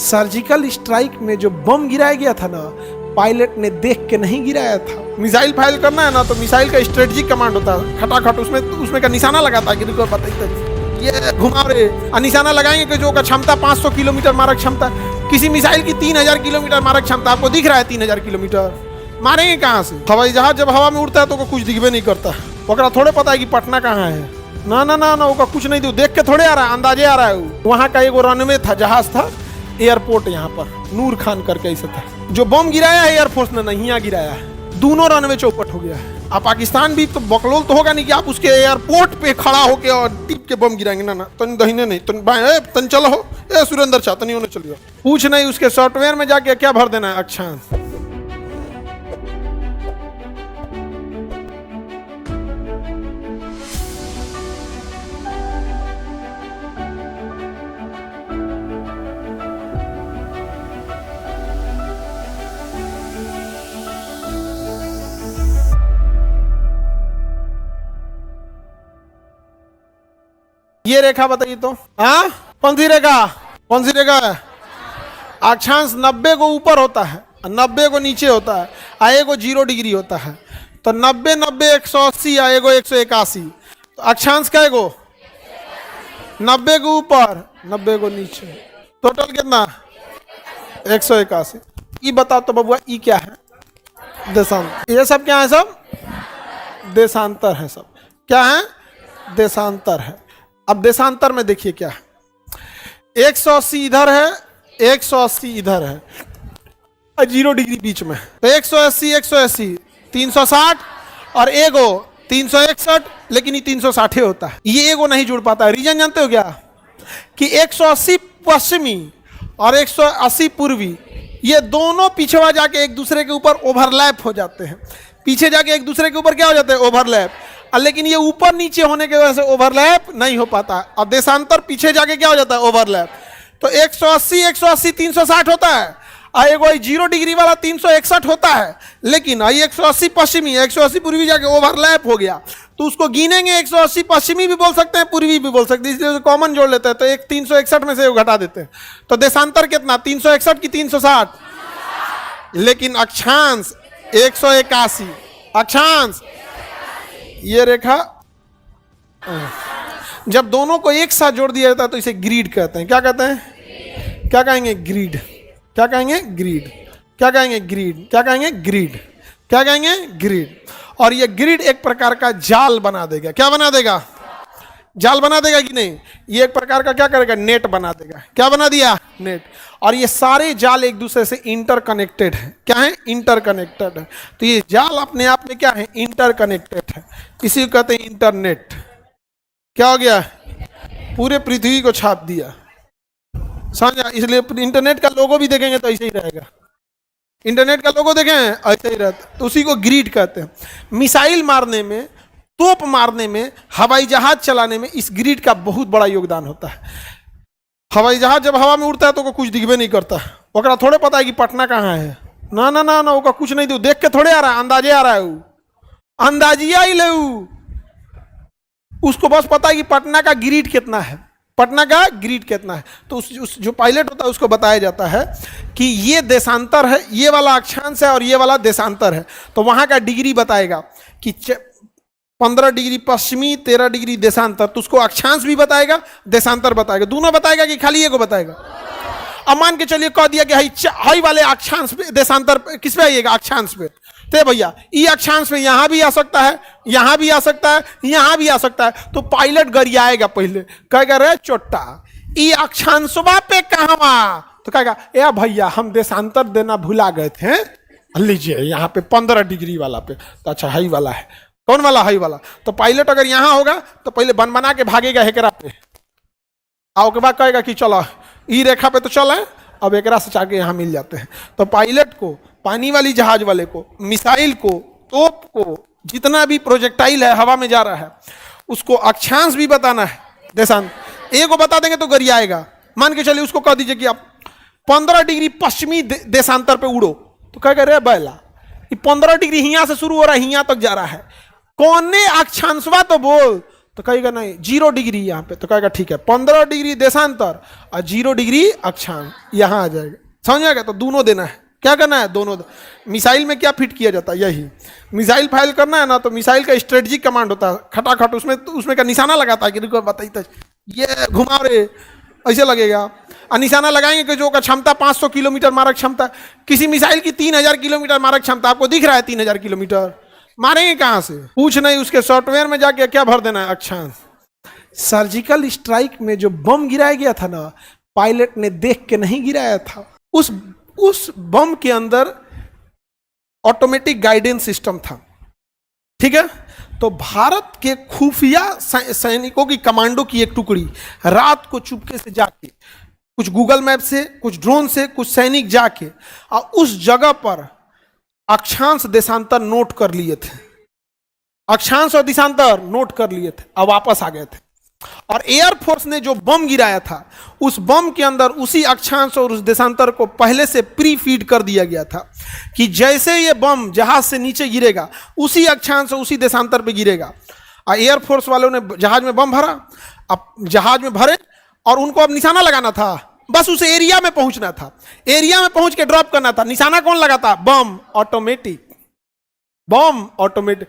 Surgical strike में जो बम गिराया गया था ना, पायलट ने देख के नहीं गिराया था। मिसाइल फायर करना है ना तो मिसाइल का स्ट्रेटजिक कमांड होता है, खटाखट उसमें का निशाना लगाता है कि देखो बताइए ये घुमा रहे और निशाना लगाएंगे कि जो का क्षमता 500 किलोमीटर मारक क्षमता, किसी मिसाइल की 3000 किलोमीटर मारक क्षमता, आपको दिख रहा है 3000 किलोमीटर, मारेंगे कहाँ से? हवाई जहाज जब हवा में उड़ता है तो कुछ दिखबे नहीं करता, ओकरा थोड़े पता है कि पटना कहाँ है। ना ना ना ना, वो कुछ नहीं दो, देख के थोड़े आ रहा है, अंदाजे आ रहा है। वहाँ का एक रनवे था, जहाज था, एयरपोर्ट यहाँ पर नूर खान करके ऐसा था। जो बम गिराया है एयरफोर्स ने नहीं यहाँ गिराया है, दोनों रनवे चौपट हो गया है। अब पाकिस्तान भी तो बकलोल तो होगा नहीं कि आप उसके एयरपोर्ट पे खड़ा होके और टिप के बम गिराएंगे। ना ना, तन दहीने नहीं, तन बाएं, तन चलो हो, ए सुरेंद्र शाह तनी होने चलिए, पूछ नहीं उसके सॉफ्टवेयर में जाके क्या भर देना है, अक्षांश। ये रेखा बताइए तो, हाँ कौन सी रेखा, कौन सी रेखा है? अक्षांश 90 को ऊपर होता है, 90 को नीचे होता है, आए को 0 डिग्री होता है। तो 90 90 180 आए को 181, तो अक्षांश का एगो 90 को ऊपर 90 को नीचे, टोटल कितना 181। ये बताओ तो बबुआ, ये क्या है? देशांतर। ये सब क्या है? सब देशांतर है। सब क्या है? देशांतर है। अब देशांतर में देखिए क्या है, 180 इधर है, 180 इधर है, 0 डिग्री बीच में, तो 180 180 360 और एगो 361, लेकिन ये 360 होता है, ये एगो नहीं जुड़ पाता है। रीजन जानते हो क्या? कि 180 पश्चिमी और 180 पूर्वी, ये दोनों पिछवा जाके एक दूसरे के ऊपर ओवरलैप हो जाते हैं। पीछे जाके एक दूसरे के ऊपर क्या हो जाते हैं? ओवरलैप। लेकिन ये ऊपर नीचे होने की वजह से ओवरलैप नहीं हो पाता। और देशांतर पीछे जाके क्या हो जाता है? ओवरलैप। तो 180 180 360 होता है, और एक 0 डिग्री वाला 361 होता है। लेकिन 180 पश्चिमी 180 पूर्वी जाके ओवरलैप हो गया, तो उसको गिनेंगे 180 पश्चिमी भी बोल सकते हैं, पूर्वी भी बोल सकते हैं, इसलिए कॉमन जोड़ लेते हैं, तो एक 361 में से घटा देते हैं। तो देशांतर कितना? 361 की 360, लेकिन अक्षांश 181। अक्षांश ये रेखा जब दोनों को एक साथ जोड़ दिया जाता है तो इसे ग्रिड कहते हैं। क्या कहते हैं? क्या कहेंगे? ग्रिड। क्या कहेंगे? ग्रिड। क्या कहेंगे? ग्रिड। क्या कहेंगे? ग्रिड। क्या कहेंगे? ग्रिड। और ये ग्रिड एक प्रकार का जाल बना देगा। क्या बना देगा? जाल बना देगा कि नहीं? ये एक प्रकार का क्या करेगा? नेट बना देगा। क्या बना दिया? नेट। और ये सारे जाल एक दूसरे से इंटरकनेक्टेड है। क्या है? इंटरकनेक्टेड है। तो ये जाल अपने आप में क्या है? इंटरकनेक्टेड है। इसी को कहते हैं इंटरनेट। क्या हो गया? पूरे पृथ्वी को छाप दिया, समझा? इसलिए इंटरनेट का लोगो भी देखेंगे तो ऐसे ही रहेगा। इंटरनेट का लोगो देखें ऐसे ही रहता, तो उसी को ग्रिड कहते हैं। मिसाइल मारने में, तोप मारने में, हवाई जहाज चलाने में इस ग्रिड का बहुत बड़ा योगदान होता है। हवाई जहाज जब हवा में उड़ता है तो कुछ दिखबे नहीं करता, ओकरा थोड़े पता है कि पटना कहाँ है। ना ना ना ना, वो कुछ नहीं दो, देख के थोड़े आ रहा है, अंदाजे आ रहा है, अंदाजिया ही ले। उसको बस पता है कि पटना का ग्रिड कितना है, पटना का ग्रिड कितना है। तो उस जो पायलट होता है उसको बताया जाता है कि ये देशांतर है, ये वाला अक्षांश है और ये वाला देशांतर है। तो वहां का डिग्री बताएगा कि 15 डिग्री पश्चिमी, 13 डिग्री देशांतर। तो उसको अक्षांश भी बताएगा, देशांतर बताएगा, दोनों बताएगा कि खाली ये को बताएगा? अब मान के चलिए कह दिया कि हाई वाले अक्षांश पे देशांतर किस पे आइएगा? अक्षांश पे। तो भैया ये अक्षांश में यहां भी आ सकता है, यहां भी आ सकता है, यहां भी आ सकता है। तो पायलट गरियाएगा, पहले कहेगा रे चोट्टा ये अक्षांशवा पे कहवा? तो कहेगा ए भैया हम देशांतर देना भुला गए थे, लीजिए यहाँ पे 15 डिग्री वाला पे। तो अच्छा हाई वाला है, कौन वाला? हाई वाला। तो पायलट अगर यहां होगा तो पहले बन बना के भागेगा हेकरा पे, आओ के बाद कहेगा कि चलो ई रेखा पे तो चल है, अब एकरा से जाके यहाँ मिल जाते हैं। तो पायलट को, पानी वाली जहाज वाले को, मिसाइल को, तोप को, जितना भी प्रोजेक्टाइल है हवा में जा रहा है, उसको अक्षांश भी बताना है, देशांतर। एक को बता देंगे तो गरियाएगा। मान के चलिए उसको कह दीजिए कि आप 15 डिग्री पश्चिमी देशांतर पे उड़ो, तो कहेगा रे बैला ये 15 डिग्री हिया से शुरू हो रहा है, हिया तक जा रहा है, कौने अक्षांशवा तो बोल। तो कहेगा नहीं 0 डिग्री यहाँ पे, तो कहेगा ठीक है 15 डिग्री देशांतर और 0 डिग्री अक्षांश, यहाँ आ जाएगा। समझ आ गया? तो दोनों देना है। क्या करना है? दोनों। मिसाइल में क्या फिट किया जाता है? यही मिसाइल फाइल करना है ना, तो मिसाइल का स्ट्रेटजिक कमांड होता है, खटाखट उसमें का निशाना लगाता है कि रुको बताइए तो ये घुमा रहे, ऐसे लगेगा। और निशाना लगाएंगे कि जो का क्षमता 500 किलोमीटर मारक क्षमता, किसी मिसाइल की 3000 किलोमीटर मारक क्षमता, आपको दिख रहा है 3000 किलोमीटर, मारेंगे कहाँ से? पूछ नहीं, उसके सॉफ्टवेयर में जाके क्या भर देना है? अक्षांश। सर्जिकल स्ट्राइक में जो बम गिराया गया था ना, पायलट ने देख के नहीं गिराया था, उस बम के अंदर ऑटोमेटिक गाइडेंस सिस्टम था। ठीक है? तो भारत के खुफिया सैनिकों की कमांडो की एक टुकड़ी रात को चुपके से जाके, कुछ गूगल मैप से, कुछ ड्रोन से, कुछ सैनिक जाके और उस जगह पर अक्षांश देशांतर नोट कर लिए थे, अक्षांश और देशांतर नोट कर लिए थे और वापस आ गए थे। और एयरफोर्स ने जो बम गिराया था, उस बम के अंदर उसी अक्षांश और उस देशांतर को पहले से प्री फीड कर दिया गया था कि जैसे ये बम जहाज से नीचे गिरेगा, उसी अक्षांश और उसी देशांतर पे गिरेगा। और एयरफोर्स वालों ने जहाज में बम भरा, अब जहाज में भरे और उनको अब निशाना लगाना था, बस उस एरिया में पहुंचना था, एरिया में पहुंच के ड्रॉप करना था। निशाना कौन लगाता? बम ऑटोमेटिक, बम ऑटोमेटिक।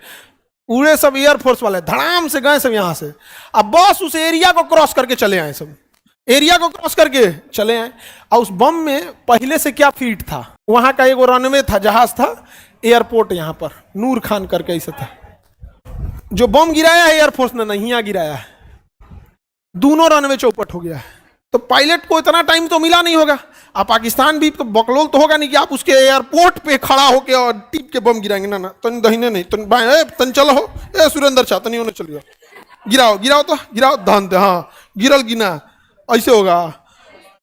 उड़े सब एयरफोर्स वाले, धड़ाम से गए सब यहां से, अब बस उस एरिया को क्रॉस करके चले आए, सब एरिया को क्रॉस करके चले आए। और उस बम में पहले से क्या फीट था? वहां का एक रनवे था, जहाज था, एयरपोर्ट यहां पर नूर खान करके ऐसा था। जो बम गिराया है एयरफोर्स ने नहीं यहाँ गिराया है, दोनों रनवे चौपट हो गया है। तो पायलट को इतना टाइम तो मिला नहीं होगा। अब पाकिस्तान भी तो बकलोल तो होगा नहीं कि आप उसके एयरपोर्ट पे खड़ा होके और टिप के बम गिराएंगे। ना ना, तन दहीने नहीं, तन बाएं, तन चलो हो, ए सुरेंद्र चाह तनी होने चलिए, गिराओ गिराओ तो गिराओ, धान दे, हाँ गिरल गिना, ऐसे होगा।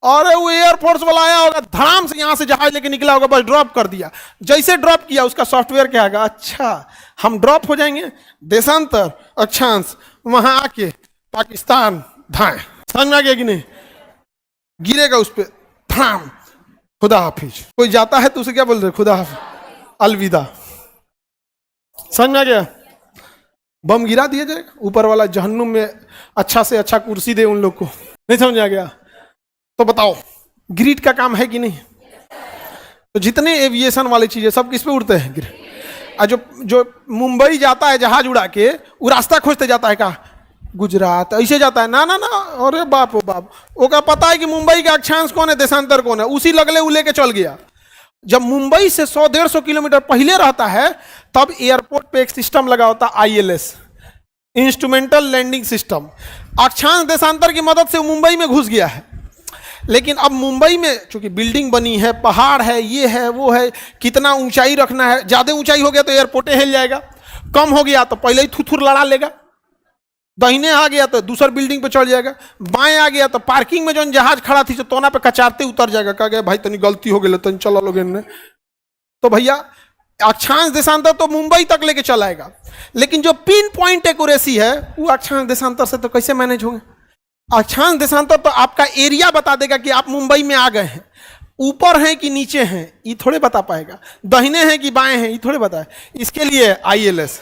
और वो एयरफोर्स वाला आया होगा, धड़ाम से यहाँ से जहाज लेके निकला होगा, बस ड्रॉप कर दिया। जैसे ड्रॉप किया उसका सॉफ्टवेयर क्या आएगा? अच्छा हम ड्रॉप हो जाएंगे, देशांतर अक्षांश वहां आके पाकिस्तान धाए। समझ में आ गया कि नहीं? गिरेगा उस पर थाम, खुदा हाफिज। कोई जाता है तो उसे क्या बोल रहे? खुदा हाफिज, अलविदा। समझ में आ गया? बम गिरा दिया जाएगा, ऊपर वाला जहन्नुम में अच्छा से अच्छा कुर्सी दे उन लोग को। नहीं समझ आ गया? तो बताओ ग्रिड का काम है कि नहीं? तो जितने एविएशन वाली चीजें सब किस पे उड़ते हैं? ग्रिड। और जो मुंबई जाता है जहाज उड़ा के, वो रास्ता खोजते जाता है का गुजरात ऐसे जाता है? ना ना ना, अरे बाप ओ बाप, वो का पता है कि मुंबई का अक्षांश कौन है, देशांतर कौन है, उसी लगले वो लेके चल गया। जब मुंबई से 100-150 किलोमीटर पहले रहता है, तब एयरपोर्ट पे एक सिस्टम लगा होता ILS, इंस्ट्रूमेंटल लैंडिंग सिस्टम। अक्षांश देशांतर की मदद से मुंबई में घुस गया है। लेकिन अब मुंबई में चूंकि बिल्डिंग बनी है, पहाड़ है, ये है वो है, कितना ऊंचाई रखना है, ज्यादा ऊंचाई हो गया तो एयरपोर्ट हिल जाएगा, कम हो गया तो पहले ही थुथुर लड़ा लेगा, दाहिने आ गया तो दूसर बिल्डिंग पे चढ़ जाएगा, बाएं आ गया तो पार्किंग में जो जहाज खड़ा थी तो तोना पे कचारते उतर जाएगा, कह गया भाई तनी गलती हो गई, तनी चलो लोग इनने। तो भैया अक्षांश देशांतर तो मुंबई तक लेके चलाएगा, लेकिन जो पिन पॉइंट एक्यूरेसी है वो अक्षांश देशांतर से तो कैसे मैनेज होंगे? अक्षांश देशांतर तो आपका एरिया बता देगा कि आप मुंबई में आ गए हैं, ऊपर हैं कि नीचे हैं ये थोड़े बता पाएगा, दाहिने हैं कि बाएं हैं ये थोड़े बताए। इसके लिए ILS,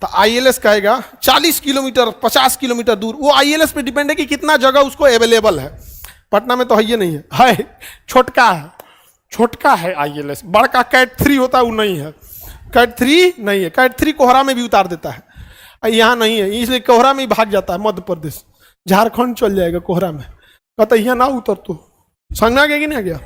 तो ILS कहेगा 40 किलोमीटर 50 किलोमीटर दूर, वो ILS पे डिपेंड है कि कितना जगह उसको अवेलेबल है। पटना में तो है ये नहीं है, छोटका है, छोटका है ILS, बड़का कैट 3 होता है वो नहीं है, कैट 3 नहीं है, कैट 3 कोहरा में भी उतार देता है, यहाँ नहीं है, इसलिए कोहरा में ही भाग जाता है, मध्य प्रदेश झारखंड चल जाएगा कोहरा में, कहता यहाँ ना उतर तो। समझ में आ गया कि नहीं आ गया?